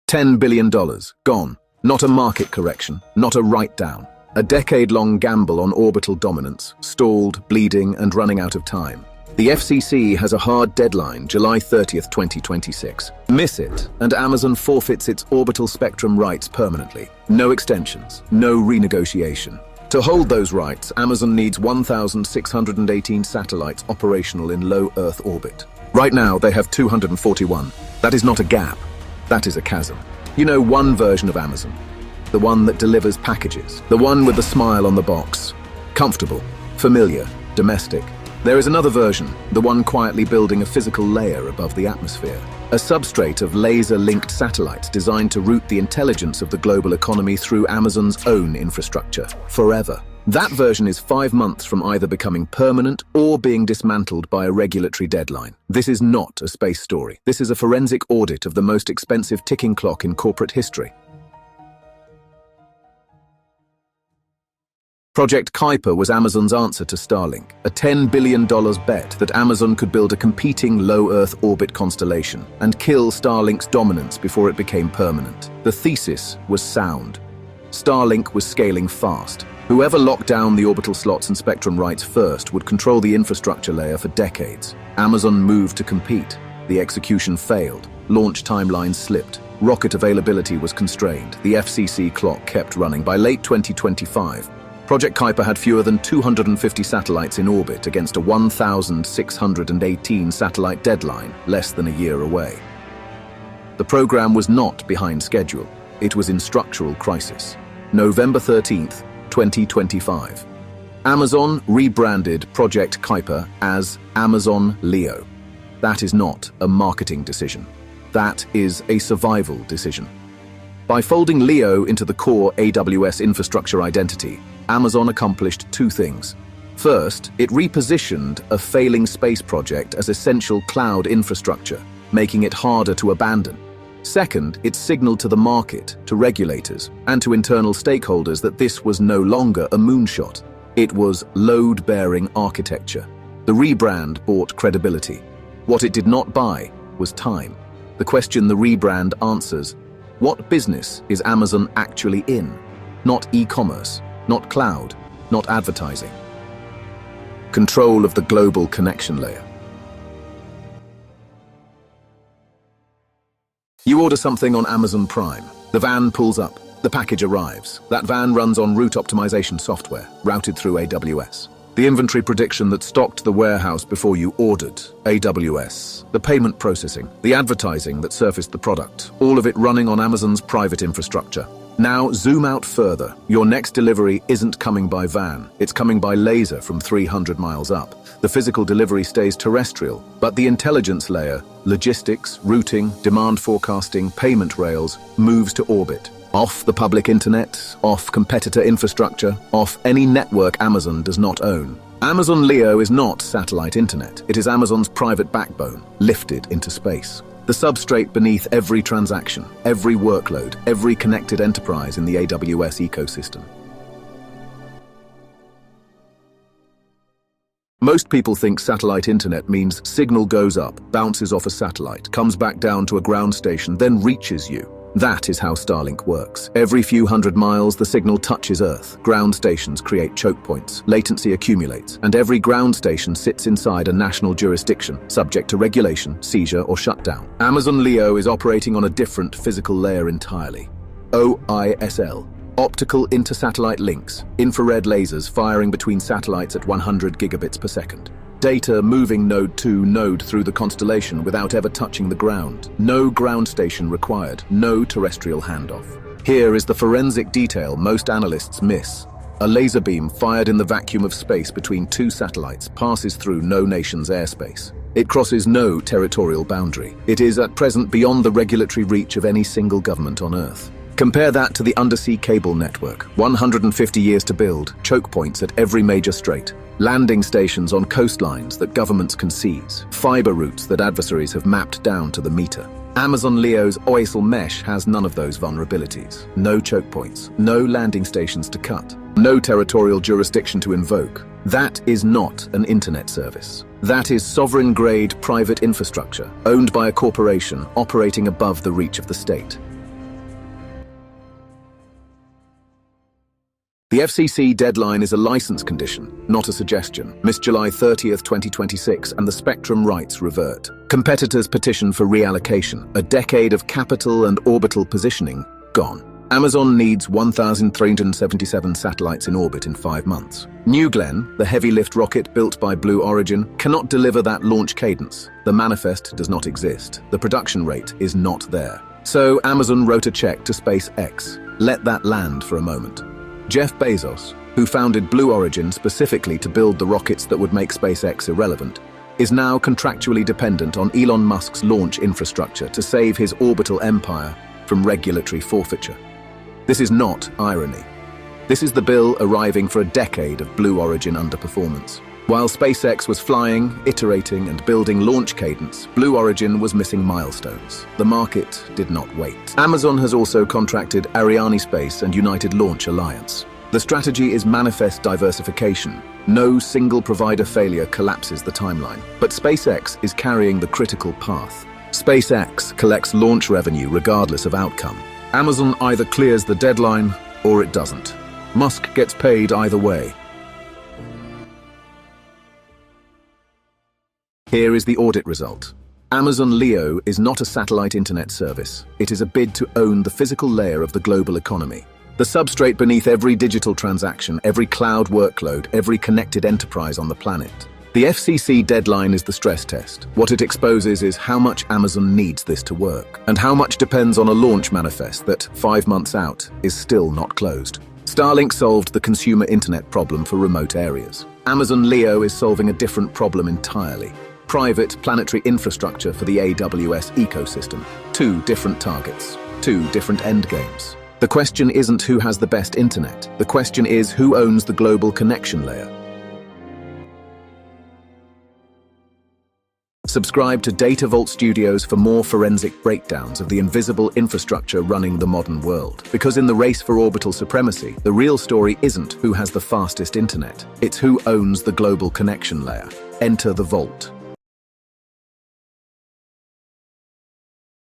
$10 billion, gone. Not a market correction, not a write-down. A decade-long gamble on orbital dominance, stalled, bleeding, and running out of time. The FCC has a hard deadline, July 30th, 2026. Miss it, and Amazon forfeits its orbital spectrum rights permanently. No extensions, no renegotiation. To hold those rights, Amazon needs 1,618 satellites operational in low Earth orbit. Right now, they have 241. That is not a gap. That is a chasm. You know one version of Amazon. The one that delivers packages. The one with the smile on the box. Comfortable, familiar, domestic. There is another version, the one quietly building a physical layer above the atmosphere. A substrate of laser-linked satellites designed to route the intelligence of the global economy through Amazon's own infrastructure, forever. That version is 5 months from either becoming permanent or being dismantled by a regulatory deadline. This is not a space story. This is a forensic audit of the most expensive ticking clock in corporate history. Project Kuiper was Amazon's answer to Starlink, a $10 billion bet that Amazon could build a competing low-Earth orbit constellation and kill Starlink's dominance before it became permanent. The thesis was sound. Starlink was scaling fast. Whoever locked down the orbital slots and spectrum rights first would control the infrastructure layer for decades. Amazon moved to compete. The execution failed. Launch timelines slipped. Rocket availability was constrained. The FCC clock kept running. By late 2025, Project Kuiper had fewer than 250 satellites in orbit against a 1,618 satellite deadline less than a year away. The program was not behind schedule. It was in structural crisis. November 13th, 2025. Amazon rebranded Project Kuiper as Amazon Leo. That is not a marketing decision. That is a survival decision. By folding Leo into the core AWS infrastructure identity, Amazon accomplished two things. First, it repositioned a failing space project as essential cloud infrastructure, making it harder to abandon. Second, it signaled to the market, to regulators, and to internal stakeholders that this was no longer a moonshot. It was load-bearing architecture. The rebrand bought credibility. What it did not buy was time. The question the rebrand answers: what business is Amazon actually in? Not e-commerce, not cloud, not advertising. Control of the global connection layer. You order something on Amazon Prime. The van pulls up. The package arrives. That van runs on route optimization software, routed through AWS. The inventory prediction that stocked the warehouse before you ordered, AWS. The payment processing, the advertising that surfaced the product, all of it running on Amazon's private infrastructure. Now zoom out further. Your next delivery isn't coming by van. It's coming by laser from 300 miles up. The physical delivery stays terrestrial, but the intelligence layer, logistics, routing, demand forecasting, payment rails, moves to orbit. Off the public internet, off competitor infrastructure, off any network Amazon does not own. Amazon Leo is not satellite internet. It is Amazon's private backbone, lifted into space. The substrate beneath every transaction, every workload, every connected enterprise in the AWS ecosystem. Most people think satellite internet means signal goes up, bounces off a satellite, comes back down to a ground station, then reaches you. That is how Starlink works. Every few hundred miles, the signal touches Earth. Ground stations create choke points. Latency accumulates, and every ground station sits inside a national jurisdiction, subject to regulation, seizure, or shutdown. Amazon Leo is operating on a different physical layer entirely. OISL. Optical inter-satellite links. Infrared lasers firing between satellites at 100 gigabits per second. Data moving node to node through the constellation without ever touching the ground. No ground station required, no terrestrial handoff. Here is the forensic detail most analysts miss. A laser beam fired in the vacuum of space between two satellites passes through no nation's airspace. It crosses no territorial boundary. It is at present beyond the regulatory reach of any single government on Earth. Compare that to the undersea cable network. 150 years to build, choke points at every major strait. Landing stations on coastlines that governments can seize, fiber routes that adversaries have mapped down to the meter. Amazon Leo's OISL mesh has none of those vulnerabilities. No choke points, no landing stations to cut, no territorial jurisdiction to invoke. That is not an internet service. That is sovereign-grade private infrastructure, owned by a corporation operating above the reach of the state. The FCC deadline is a license condition, not a suggestion. Missed July 30th, 2026, and the spectrum rights revert. Competitors petition for reallocation. A decade of capital and orbital positioning gone. Amazon needs 1,377 satellites in orbit in 5 months. New Glenn, the heavy-lift rocket built by Blue Origin, cannot deliver that launch cadence. The manifest does not exist. The production rate is not there. So Amazon wrote a check to SpaceX. Let that land for a moment. Jeff Bezos, who founded Blue Origin specifically to build the rockets that would make SpaceX irrelevant, is now contractually dependent on Elon Musk's launch infrastructure to save his orbital empire from regulatory forfeiture. This is not irony. This is the bill arriving for a decade of Blue Origin underperformance. While SpaceX was flying, iterating, and building launch cadence, Blue Origin was missing milestones. The market did not wait. Amazon has also contracted Arianespace and United Launch Alliance. The strategy is manifest diversification. No single provider failure collapses the timeline. But SpaceX is carrying the critical path. SpaceX collects launch revenue regardless of outcome. Amazon either clears the deadline or it doesn't. Musk gets paid either way. Here is the audit result. Amazon Leo is not a satellite internet service. It is a bid to own the physical layer of the global economy. The substrate beneath every digital transaction, every cloud workload, every connected enterprise on the planet. The FCC deadline is the stress test. What it exposes is how much Amazon needs this to work, and how much depends on a launch manifest that, 5 months out, is still not closed. Starlink solved the consumer internet problem for remote areas. Amazon Leo is solving a different problem entirely. Private planetary infrastructure for the AWS ecosystem. 2 different targets, 2 different endgames. The question isn't who has the best internet. The question is who owns the global connection layer. Subscribe to Data Vault Studios for more forensic breakdowns of the invisible infrastructure running the modern world. Because in the race for orbital supremacy, the real story isn't who has the fastest internet. It's who owns the global connection layer. Enter the vault.